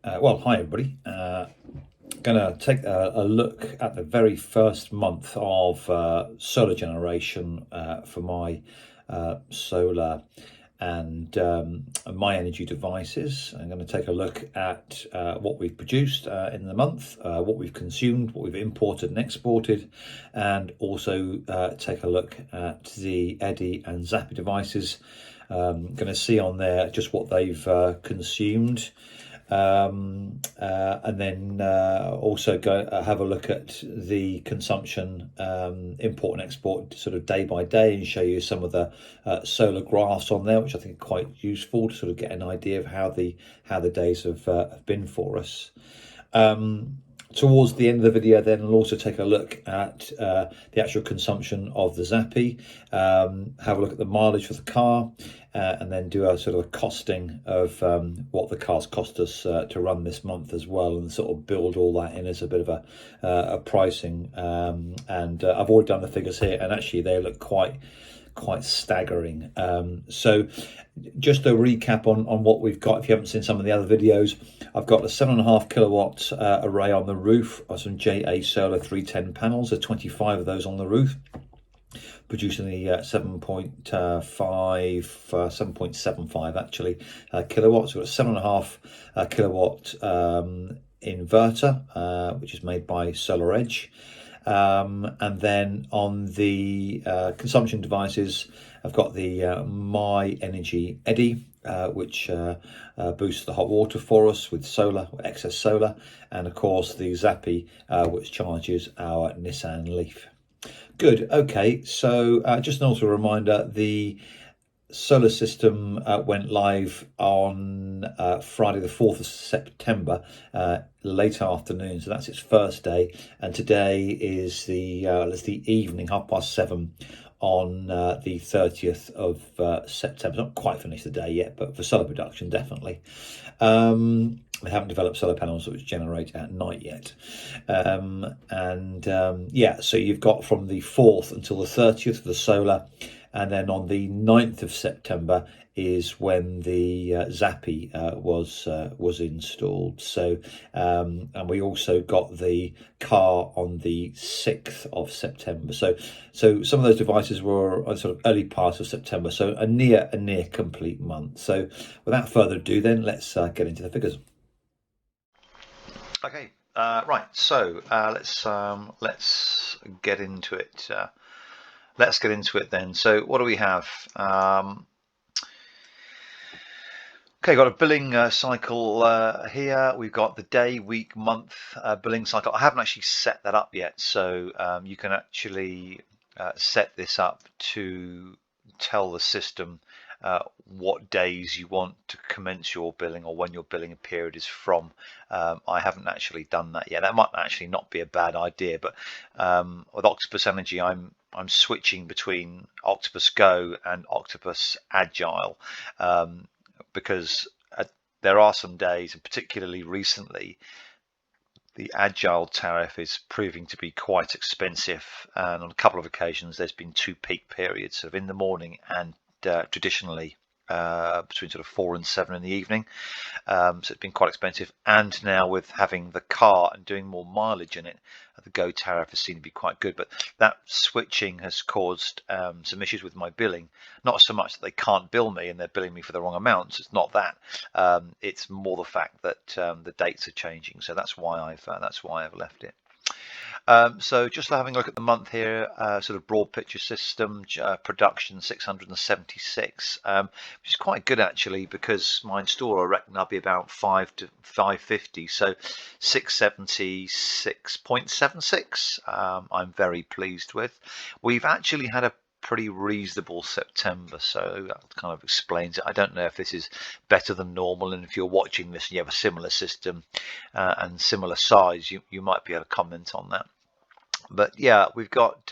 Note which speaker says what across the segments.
Speaker 1: Well, hi everybody. Going to take a look at the very first month of solar generation for my solar and MyEnergi devices. I'm going to take a look at what we've produced in the month, what we've consumed, what we've imported and exported, and also take a look at the Eddy and Zappi devices. Going to see on there just what they've consumed. And then also go have a look at the consumption, import and export sort of day by day, and show you some of the solar graphs on there, which I think are quite useful to sort of get an idea of how the days have been for us. Towards the end of the video then I'll also take a look at the actual consumption of the Zappi, have a look at the mileage for the car, and then do a sort of a costing of what the cars cost us to run this month as well, and sort of build all that in as a bit of a pricing. And I've already done the figures here, and actually they look quite staggering. So just a recap on what we've got. If you haven't seen some of the other videos, I've got a 7.5 kilowatt array on the roof of some JA Solar 310 panels. There's 25 of those on the roof, producing the 7.75 actually kilowatts. We've got a 7.5 kilowatt inverter, which is made by Solar Edge. And then on the consumption devices, I've got the MyEnergi Eddy, which boosts the hot water for us with solar, excess solar, and of course the Zappi, which charges our Nissan Leaf. Good. Okay, so just an also reminder, the solar system went live on Friday the 4th of September, late afternoon, so that's its first day, and today is the evening, 7:30 on the 30th of September. Not quite finished the day yet, but for solar production definitely. They haven't developed solar panels which generate at night yet. Yeah, so you've got from the 4th until the 30th for the solar, and then on the 9th of September is when the Zappi was installed. So and we also got the car on the 6th of September. So some of those devices were sort of early part of September. So a near complete month. So without further ado, then let's get into the figures. Okay, right. So let's get into it. Let's get into it then. So what do we have? Okay, got a billing cycle here. We've got the day, week, month billing cycle. I haven't actually set that up yet, so you can actually set this up to tell the system what days you want to commence your billing, or when your billing period is from. I haven't actually done that yet. That might actually not be a bad idea, but with Octopus Energy, I'm switching between Octopus Go and Octopus Agile, because there are some days, and particularly recently, the Agile tariff is proving to be quite expensive, and on a couple of occasions there's been two peak periods, sort of in the morning and traditionally between sort of 4 and 7 in the evening. So it's been quite expensive, and now with having the car and doing more mileage in it, the Go tariff has seemed to be quite good. But that switching has caused some issues with my billing. Not so much that they can't bill me and they're billing me for the wrong amounts. It's not that. It's more the fact that the dates are changing. So that's why I've left it. So just having a look at the month here, sort of broad picture system, production 676, which is quite good actually, because my installer, I reckon I'll be about 5 to 550, so 676.76. I'm very pleased with. We've actually had a pretty reasonable September, so that kind of explains it. I don't know if this is better than normal, and if you're watching this and you have a similar system and similar size, you might be able to comment on that. But yeah, we've got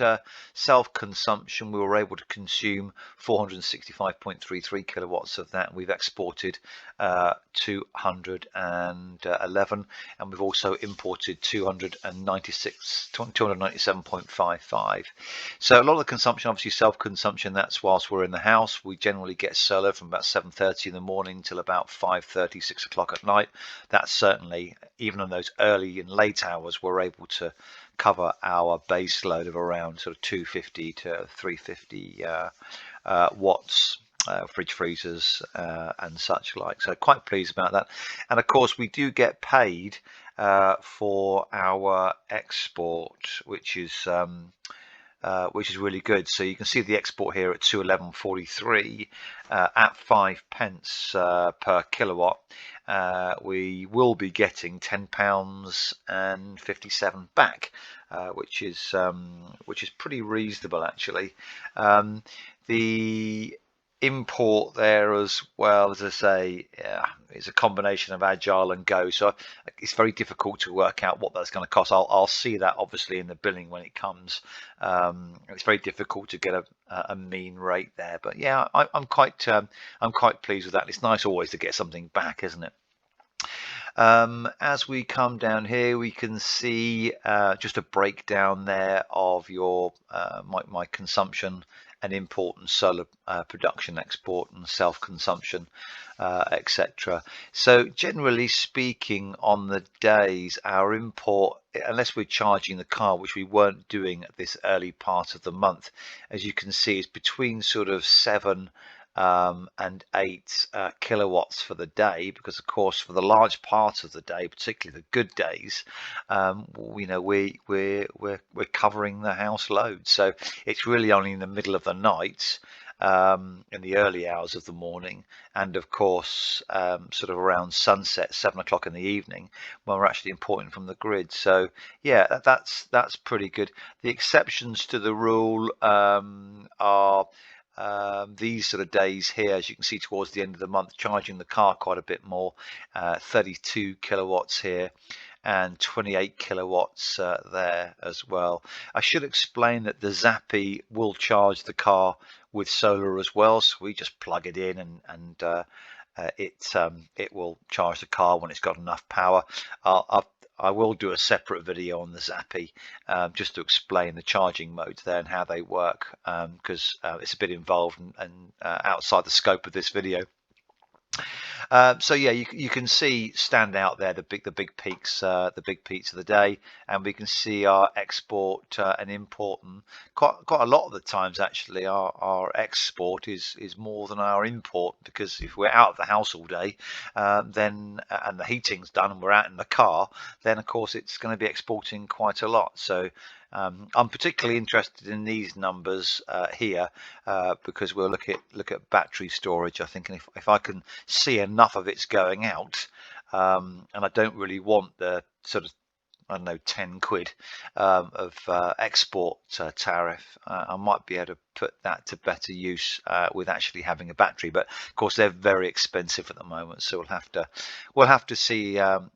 Speaker 1: self-consumption. We were able to consume 465.33 kilowatts of that. We've exported 211, and we've also imported 297.55. So a lot of the consumption, obviously self-consumption, that's whilst we're in the house. We generally get solar from about 7:30 in the morning till about 5:30, 6 o'clock at night. That's certainly, even in those early and late hours, we're able to cover our base load of around sort of 250 to 350 watts, fridge freezers and such like. So quite pleased about that. And of course we do get paid for our export, which is really good. So you can see the export here at 211.43 at 5 pence per kilowatt. We will be getting £10.57 back, which is pretty reasonable actually. The import there as well, as I say, it's a combination of agile and go, so it's very difficult to work out what that's going to cost. I'll see that obviously in the billing when it comes. It's very difficult to get a mean rate there, but yeah, I'm quite pleased with that. It's nice always to get something back, isn't it? As we come down here, we can see just a breakdown there of your my consumption and import and solar production, export and self-consumption, etc. So generally speaking, on the days, our import, unless we're charging the car, which we weren't doing at this early part of the month, as you can see, is between sort of 7 and 8 kilowatts for the day, because of course for the large part of the day, particularly the good days, we're covering the house load. So it's really only in the middle of the night, in the early hours of the morning, and of course sort of around sunset, 7 o'clock in the evening, when we're actually importing from the grid. So yeah, that's pretty good. The exceptions to the rule are these sort of days here, as you can see towards the end of the month, charging the car quite a bit more, 32 kilowatts here and 28 kilowatts there as well. I should explain that the Zappi will charge the car with solar as well, so we just plug it in and it will charge the car when it's got enough power. I will do a separate video on the Zappi just to explain the charging modes there and how they work, because it's a bit involved and outside the scope of this video. So yeah, you can see stand out there the big peaks of the day, and we can see our export and import, and quite a lot of the times actually our export is more than our import, because if we're out of the house all day, then and the heating's done and we're out in the car, then of course it's going to be exporting quite a lot. So I'm particularly interested in these numbers here because we'll look at battery storage, I think, and if I can see enough of it's going out, and I don't really want the sort of, I don't know, 10 quid of export tariff, I might be able to put that to better use with actually having a battery. But of course they're very expensive at the moment, so we'll have to see how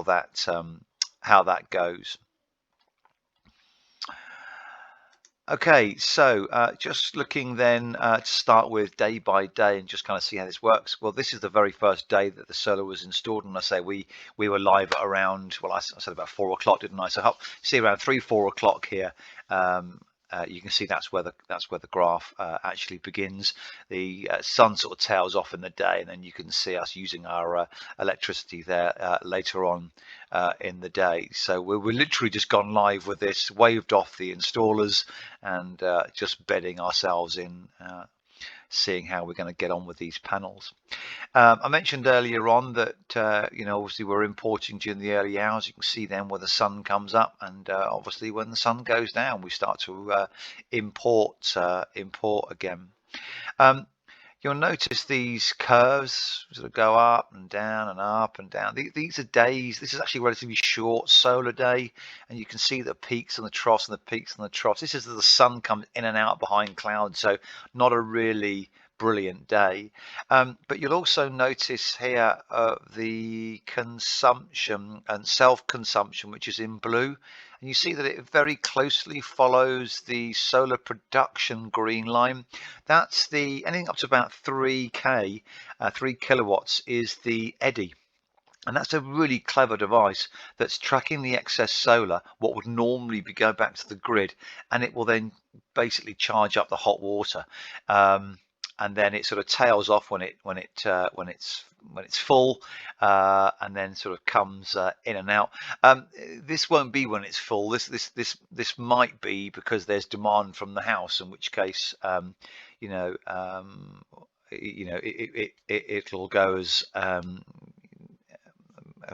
Speaker 1: that goes. Okay, so just looking then to start with day by day and just kind of see how this works. Well, this is the very first day that the solar was installed, and I say we were live at around, well, I said about 4 o'clock, didn't I? So see around 3-4 o'clock here. You can see that's where the graph actually begins. The sun sort of tails off in the day, and then you can see us using our electricity there later on in the day. So we're literally just gone live with this, waved off the installers, and just bedding ourselves in, seeing how we're going to get on with these panels. I mentioned earlier on that obviously we're importing during the early hours. You can see then where the sun comes up, and obviously when the sun goes down, we start to import again. You'll notice these curves sort of go up and down and up and down. These are days. This is actually a relatively short solar day, and you can see the peaks and the troughs and the peaks and the troughs. This is as the sun comes in and out behind clouds, so not a really brilliant day. But you'll also notice here the consumption and self-consumption, which is in blue. And you see that it very closely follows the solar production green line. That's the anything up to about 3K, 3 kilowatts is the eddy. And that's a really clever device that's tracking the excess solar, what would normally be going back to the grid, and it will then basically charge up the hot water. And then it sort of tails off when it's full, and then sort of comes in and out. This won't be when it's full. This might be because there's demand from the house, in which case, you know, it'll go as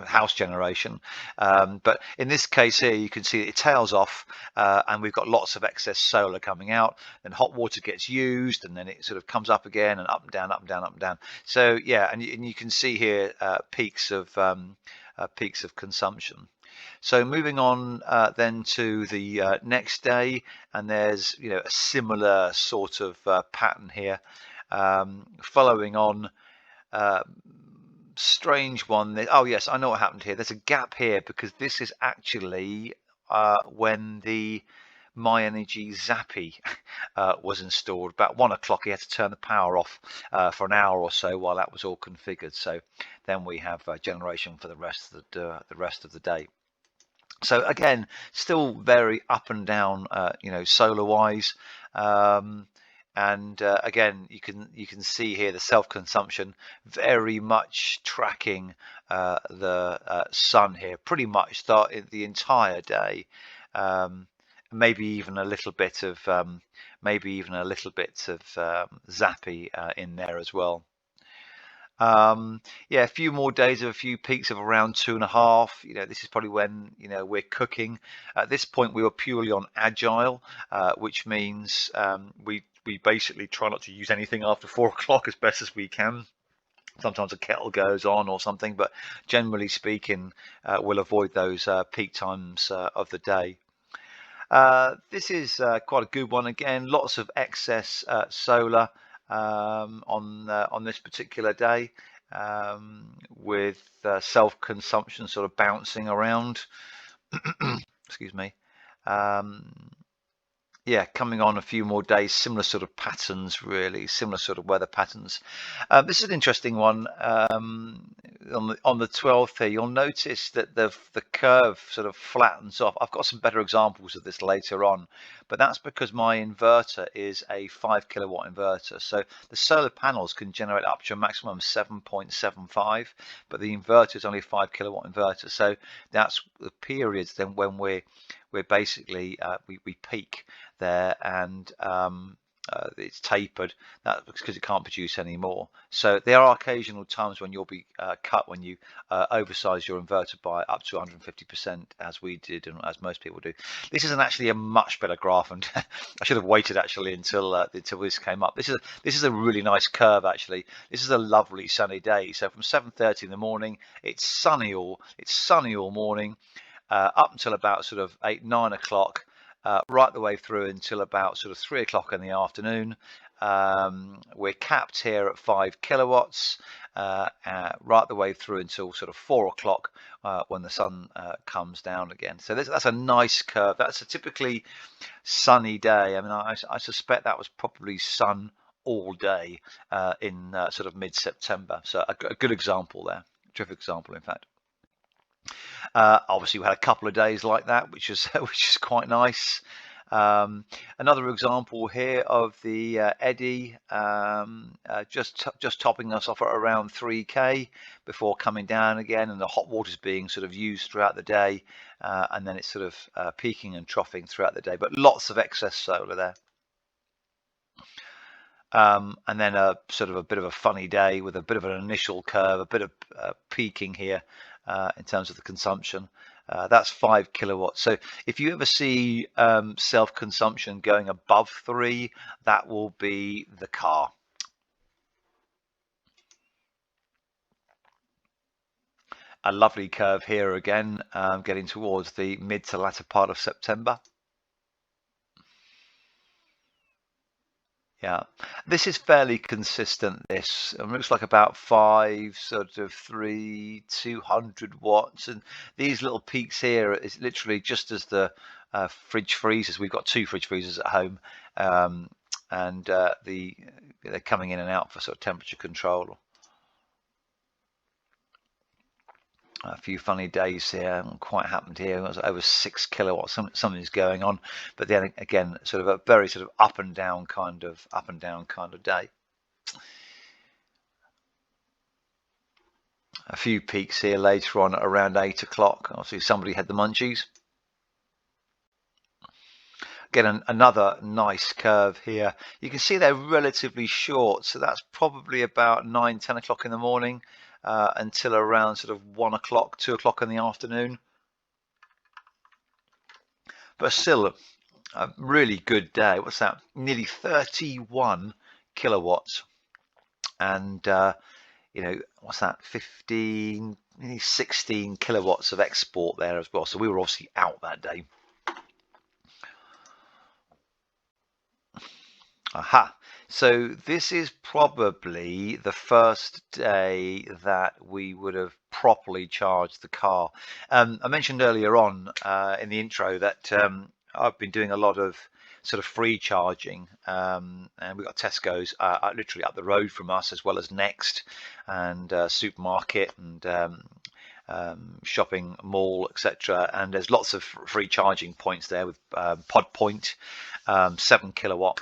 Speaker 1: house generation, but in this case here you can see it tails off, and we've got lots of excess solar coming out, and hot water gets used, and then it sort of comes up again and up and down, up and down, up and down. So yeah, and you can see here peaks of consumption. So moving on then to the next day, and there's a similar sort of pattern here, following on. Strange one. Oh yes, I know what happened here. There's a gap here because this is actually when the MyEnergi Zappy was installed. About 1 o'clock, he had to turn the power off for an hour or so while that was all configured. So then we have generation for the rest of the day. So again, still very up and down, solar wise. And again, you can see here the self-consumption very much tracking the sun here, pretty much started the entire day. Maybe even a little bit of Zappy in there as well. Yeah, a few more days of a few peaks of around 2.5. This is probably when we're cooking. At this point, we were purely on agile, which means we basically try not to use anything after 4 o'clock as best as we can. Sometimes a kettle goes on or something, but generally speaking, we'll avoid those peak times of the day. This is quite a good one. Again, lots of excess solar on this particular day, with self-consumption sort of bouncing around. Excuse me. Yeah, coming on a few more days, similar sort of patterns, really similar sort of weather patterns. This is an interesting one. On the 12th here, you'll notice that the curve sort of flattens off. I've got some better examples of this later on, but that's because my inverter is a 5 kilowatt inverter. So the solar panels can generate up to a maximum of 7.75, but the inverter is only a 5 kilowatt inverter. So that's the periods then when we're basically we peak there, and it's tapered. That's because it can't produce anymore. So there are occasional times when you'll be cut when you oversize your inverter by up to 150%, as we did and as most people do. This isn't actually a much better graph, and I should have waited actually until this came up. This is a really nice curve actually. This is a lovely sunny day. So from 7:30 in the morning, it's sunny all morning. Up until about sort of 8-9 o'clock, right the way through until about sort of 3 o'clock in the afternoon. We're capped here at 5 kilowatts, right the way through until sort of 4 o'clock when the sun comes down again. So that's a nice curve. That's a typically sunny day. I mean, I suspect that was probably sun all day in sort of mid-September. So a good example there, terrific example, in fact. Obviously, we had a couple of days like that, which is quite nice. Another example here of the eddy, just topping us off at around 3K before coming down again, and the hot water's being sort of used throughout the day, and then it's sort of peaking and troughing throughout the day, but lots of excess solar there. And then a sort of a bit of a funny day with a bit of an initial curve, a bit of peaking here in terms of the consumption. That's 5 kilowatts. So if you ever see self-consumption going above 3, that will be the car. A lovely curve here again, getting towards the mid to latter part of September. Yeah, this is fairly consistent. This looks like about five, sort of 200 watts, and these little peaks here is literally just as the fridge freezers. We've got two fridge freezers at home, um, and they're coming in and out for sort of temperature control. A few funny days here, haven't quite happened here. It was over 6 kilowatts. Something's going on, but then again, sort of a very sort of up and down kind of day. A few peaks here later on around 8 o'clock. Obviously, somebody had the munchies. Again, another nice curve here. You can see they're relatively short, so that's probably about 9-10 o'clock in the morning until around sort of 1 o'clock, 2 o'clock in the afternoon. But still a really good day. What's that? Nearly 31 kilowatts, and you know, what's that? 15, nearly 16 kilowatts of export there as well. So we were obviously out that day. Aha. So this is probably the first day that we would have properly charged the car. I mentioned earlier on in the intro that I've been doing a lot of sort of free charging, and we've got Tesco's literally up the road from us, as well as Next and supermarket and shopping mall, etc. And there's lots of free charging points there with Pod Point, 7 kilowatt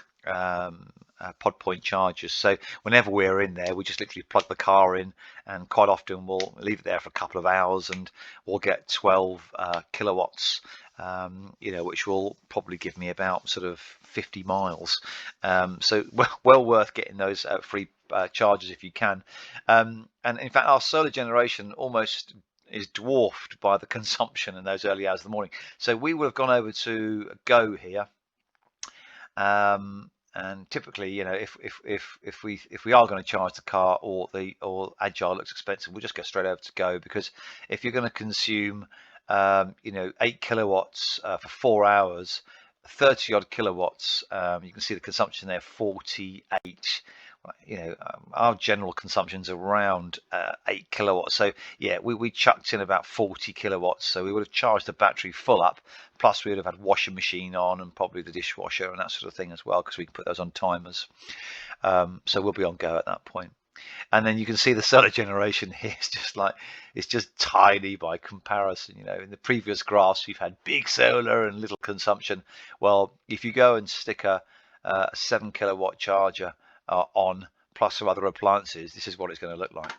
Speaker 1: Pod Point chargers. So whenever we're in there, we just literally plug the car in, and quite often we'll leave it there for a couple of hours and we'll get 12 kilowatts, you know, which will probably give me about sort of 50 miles. So well worth getting those free chargers if you can. And in fact, our solar generation almost is dwarfed by the consumption in those early hours of the morning. So we would have gone over to Go here. And typically, you know, if we are going to charge the car, or Agile looks expensive, we'll just go straight over to Go, because if you're going to consume you know, 8 kilowatts for 4 hours, 30 odd kilowatts, you can see the consumption there, 48. You know, our general consumption's around 8 kilowatts. So yeah, we chucked in about 40 kilowatts. So we would have charged the battery full up, plus we would have had washing machine on and probably the dishwasher and that sort of thing as well, because we can put those on timers. So we'll be on Go at that point. And then you can see the solar generation here is just like, it's just tiny by comparison. You know, in the previous graphs, you've had big solar and little consumption. Well, if you go and stick a 7 kilowatt charger on, plus some other appliances, this is what it's going to look like.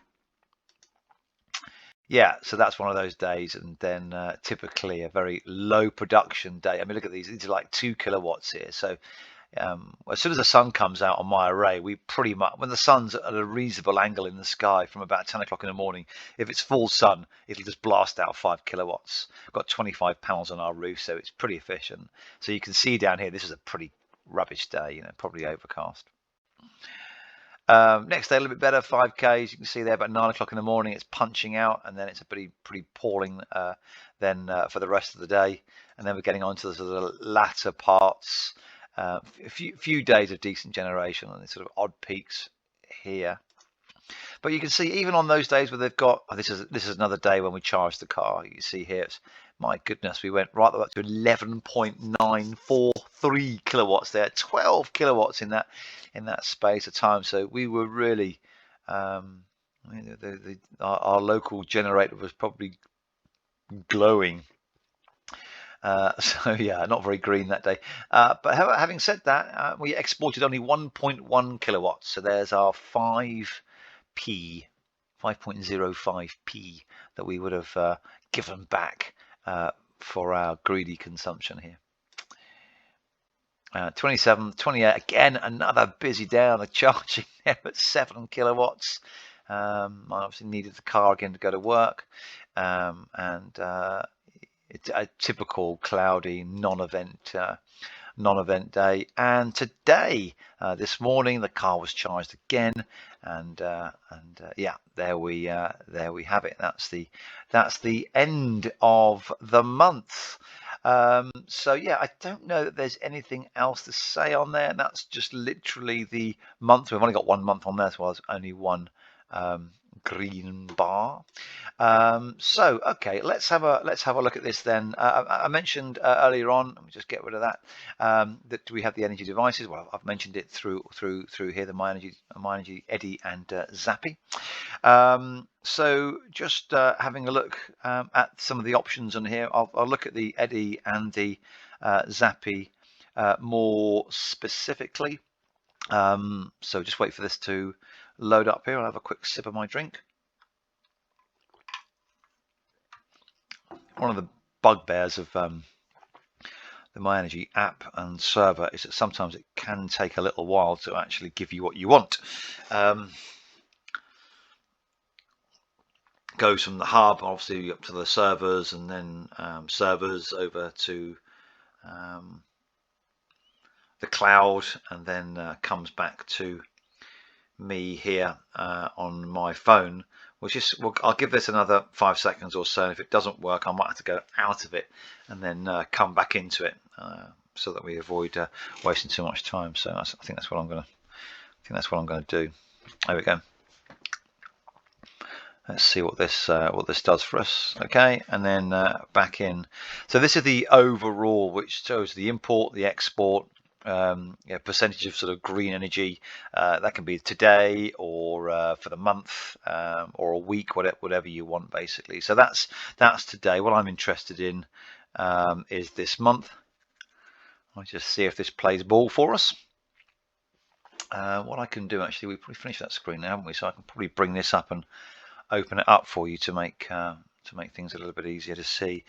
Speaker 1: Yeah, so that's one of those days. And then typically a very low production day. I mean, look at these are like 2 kilowatts here. So as soon as the sun comes out on my array, we pretty much, when the sun's at a reasonable angle in the sky from about 10 o'clock in the morning, if it's full sun, it'll just blast out 5 kilowatts. We've got 25 panels on our roof, so it's pretty efficient. So you can see down here, this is a pretty rubbish day, you know, probably overcast. Next day, a little bit better, 5Ks. You can see there about 9 o'clock in the morning, it's punching out, and then it's a pretty appalling then for the rest of the day. And then we're getting on to the sort of latter parts. A few days of decent generation and sort of odd peaks here. But you can see even on those days where they've got, oh, this is another day when we charged the car. You can see here, it's, my goodness, we went right up to 11.943 kilowatts there, 12 kilowatts in that space of time. So we were really, our local generator was probably glowing. So yeah, not very green that day. But having said that, we exported only 1.1 kilowatts. So there's our 5.05p that we would have given back for our greedy consumption here. 27, 28, again, another busy day on the charging there at 7 kilowatts. I obviously needed the car again to go to work. It's a typical cloudy non-event day. And today, this morning, the car was charged again, and yeah, there we have it. That's the end of the month. So yeah, I don't know that there's anything else to say on there. That's just literally the month. We've only got 1 month on there, so there's only one green bar. So okay, let's have a look at this then. I mentioned earlier on. Let me just get rid of that. That we have the energy devices. Well, I've mentioned it through here. The MyEnergi, Eddy, and Zappy. So just having a look at some of the options on here. I'll look at the Eddy and the Zappy more specifically. So just wait for this to load up here. I'll have a quick sip of my drink. One of the bugbears of the MyEnergi app and server is that sometimes it can take a little while to actually give you what you want. Goes from the hub obviously up to the servers, and then servers over to the cloud, and then comes back to me here on my phone, which is, well, I'll give this another 5 seconds or so, and if it doesn't work I might have to go out of it and then come back into it, so that we avoid wasting too much time. So I think that's what I'm gonna do. There we go. Let's see what this does for us. Okay, and then back in. So this is the overall, which shows the import, the export, percentage of sort of green energy. That can be today, or for the month, or a week, whatever you want, basically. So that's today. What I'm interested in is this month. I'll just see if this plays ball for us. What I can do, actually, we've probably finished that screen now, haven't we? So I can probably bring this up and open it up for you to make things a little bit easier to see.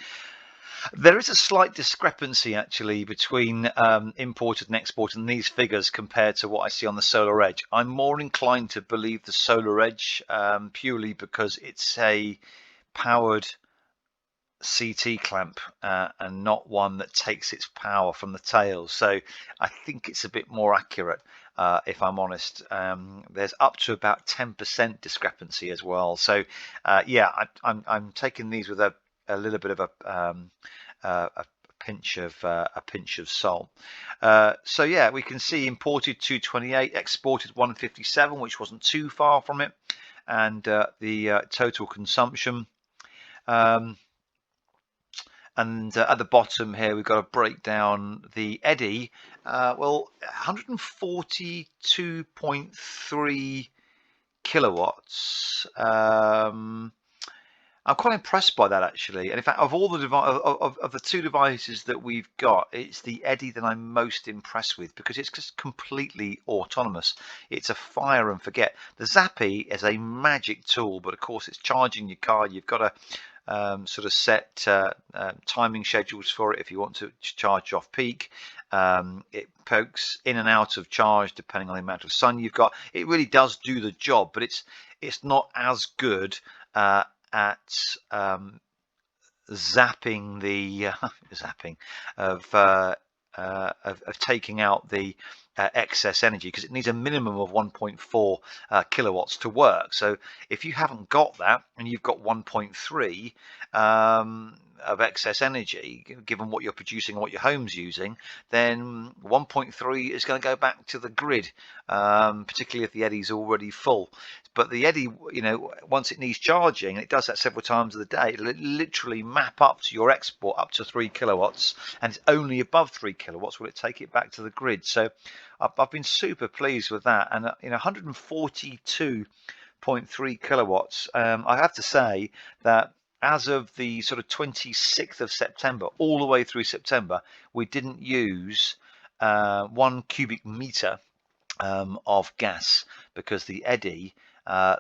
Speaker 1: There is a slight discrepancy actually between imported and exported in these figures compared to what I see on the Solar Edge. I'm more inclined to believe the Solar Edge purely because it's a powered CT clamp and not one that takes its power from the tail. So I think it's a bit more accurate. If I'm honest, there's up to about 10% discrepancy as well. So yeah, I'm taking these with a little bit of a pinch of salt. So yeah, we can see imported 228, exported 157, which wasn't too far from it, and the total consumption. And at the bottom here, we've got to break down the Eddy. Well, 142.3 kilowatts. I'm quite impressed by that, actually. And in fact, of all the of the two devices that we've got, it's the Eddy that I'm most impressed with, because it's just completely autonomous. It's a fire and forget. The Zappy is a magic tool, but of course it's charging your car. You've got to sort of set timing schedules for it if you want to charge off peak. It pokes in and out of charge depending on the amount of sun you've got. It really does do the job, but it's not as good at zapping the of taking out the excess energy, because it needs a minimum of 1.4 kilowatts to work. So if you haven't got that and you've got 1.3 of excess energy, given what you're producing and what your home's using, then 1.3 is going to go back to the grid, particularly if the Eddy's already full. But the Eddy, you know, once it needs charging, and it does that several times of the day, it'll literally map up to your export up to 3 kilowatts, and it's only above 3 kilowatts will it take it back to the grid. So I've been super pleased with that. And you know, 142.3 kilowatts. I have to say that as of the sort of 26th of September, all the way through September, we didn't use 1 cubic meter of gas, because the Eddy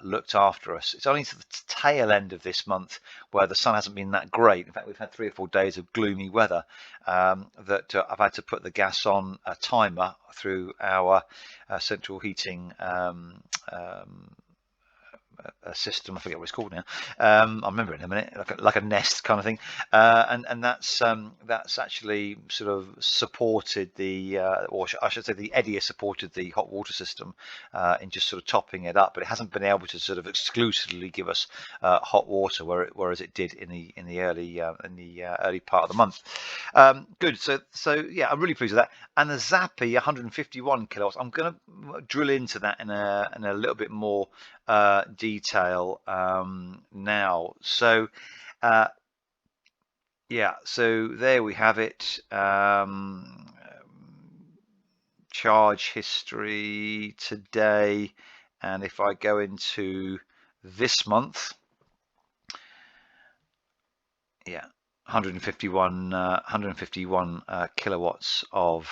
Speaker 1: looked after us. It's only to the tail end of this month, where the sun hasn't been that great. In fact, we've had 3 or 4 days of gloomy weather, that I've had to put the gas on a timer through our central heating a system. I forget what it's called now. I'll remember it in a minute, like a Nest kind of thing. And that's actually sort of supported the, or I should say, the Eddy has supported the hot water system in just sort of topping it up, but it hasn't been able to sort of exclusively give us hot water, whereas it did in the early part of the month. Good. So yeah, I'm really pleased with that. And the Zappi 151 kilowatts. I'm going to drill into that in a little bit more detail now. So yeah, so there we have it. Charge history today, and if I go into this month, yeah, 151 kilowatts of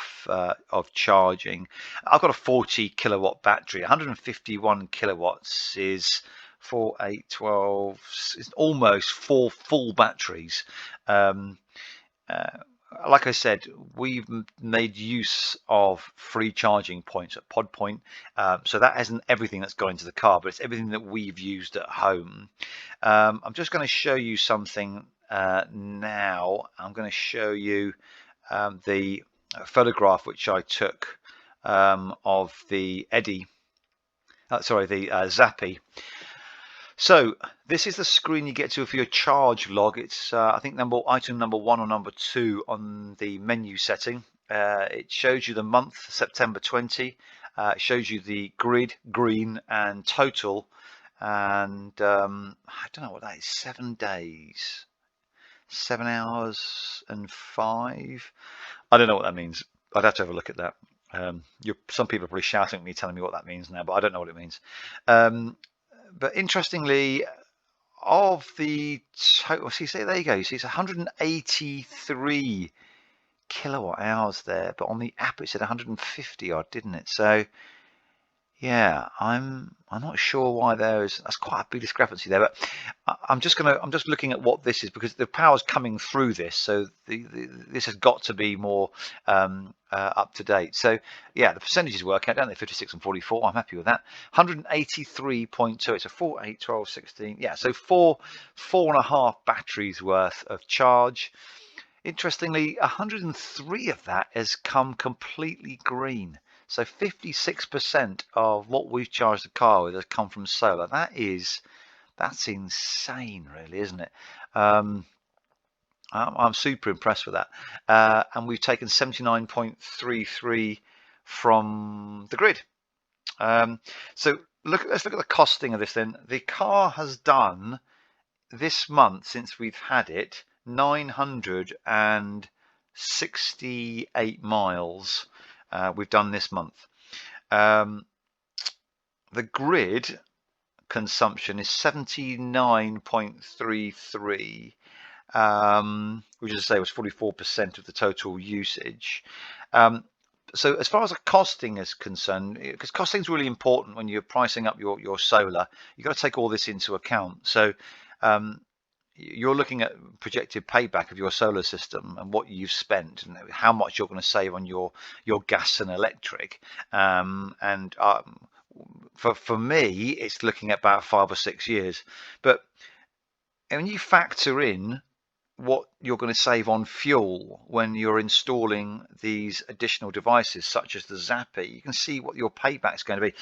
Speaker 1: charging. I've got a 40 kilowatt battery. 151 kilowatts is 4, 8, 12. It's almost 4 full batteries. Like I said, we've made use of free charging points at Pod Point. So that isn't everything that's gone into the car, but it's everything that we've used at home. I'm just going to show you something now. I'm going to show you the photograph which I took of the Eddy, the Zappi. So this is the screen you get to for your charge log. It's I think item number 1 or number 2 on the menu setting. It shows you the month, September 20. It shows you the grid, green, and total. And I don't know what that is. 7 days, 7 hours and 5. I don't know what that means. I'd have to have a look at that. Some people are probably shouting at me, telling me what that means now, but I don't know what it means. But interestingly, of the total, see, there you go. See, it's 183 kilowatt hours there, but on the app it said 150 odd, didn't it? So yeah, I'm not sure why that's quite a big discrepancy there, but I'm just looking at what this is, because the power's coming through this, so this has got to be more up to date. So yeah, the percentages work out, don't they? 56 and 44. I'm happy with that. 183.2. It's a 4, 8, 12, 16. Yeah, so 4.5 batteries worth of charge. Interestingly, 103 of that has come completely green. So 56% of what we've charged the car with has come from solar. That's insane, really, isn't it? I'm super impressed with that. And we've taken 79.33 from the grid. So let's look at the costing of this then. The car has done this month, since we've had it, 968 miles. We've done this month. The grid consumption is 79.33, which, as I say, was 44% of the total usage. So as far as the costing is concerned, because costing is really important when you're pricing up your solar, you've got to take all this into account. So you're looking at projected payback of your solar system and what you've spent and how much you're going to save on your gas and electric. For me, it's looking at about 5 or 6 years. But when you factor in what you're going to save on fuel when you're installing these additional devices, such as the Zappi, you can see what your payback is going to be.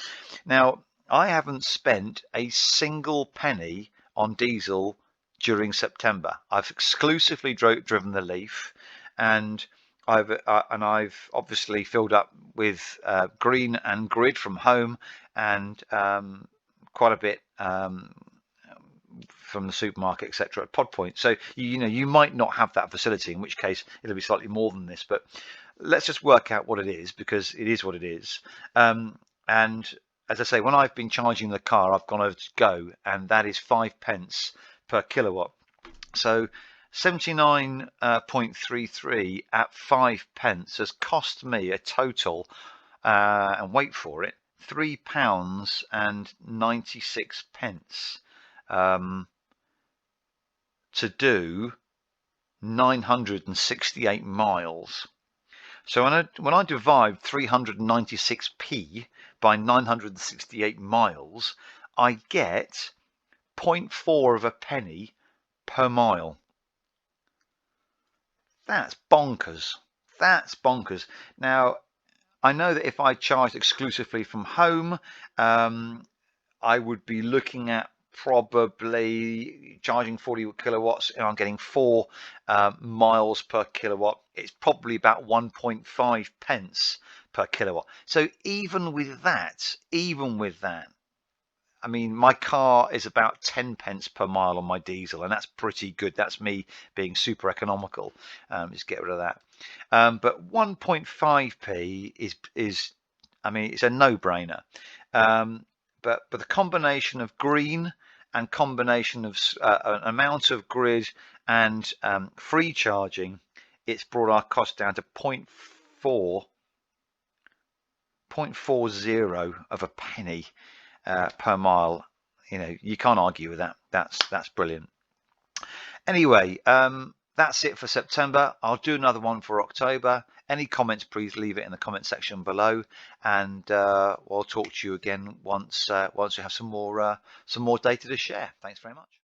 Speaker 1: Now, I haven't spent a single penny on diesel during September. I've exclusively driven the Leaf, and I've obviously filled up with green and grid from home, and quite a bit from the supermarket, etc. at Pod Point. So you might not have that facility, in which case it'll be slightly more than this. But let's just work out what it is, because it is what it is. And as I say, when I've been charging the car, I've gone over to Go, and that is 5 pence per kilowatt. So 79.33 at 5 pence has cost me a total, and wait for it, £3.96 to do 968 miles. So when I divide 396p by 968 miles, I get 0.4 of a penny per mile. That's bonkers. That's bonkers. Now, I know that if I charged exclusively from home, I would be looking at probably charging 40 kilowatts and I'm getting 4 miles per kilowatt. It's probably about 1.5 pence per kilowatt. So even with that, I mean, my car is about 10 pence per mile on my diesel, and that's pretty good. That's me being super economical. Just get rid of that. But 1.5p is, I mean, it's a no-brainer. But the combination of green and combination of an amount of grid and free charging, it's brought our cost down to 0.40 of a penny per mile. You know, you can't argue with that. That's brilliant. Anyway, that's it for September. I'll do another one for October. Any comments, please leave it in the comment section below, and we'll talk to you again once we have some more data to share. Thanks very much.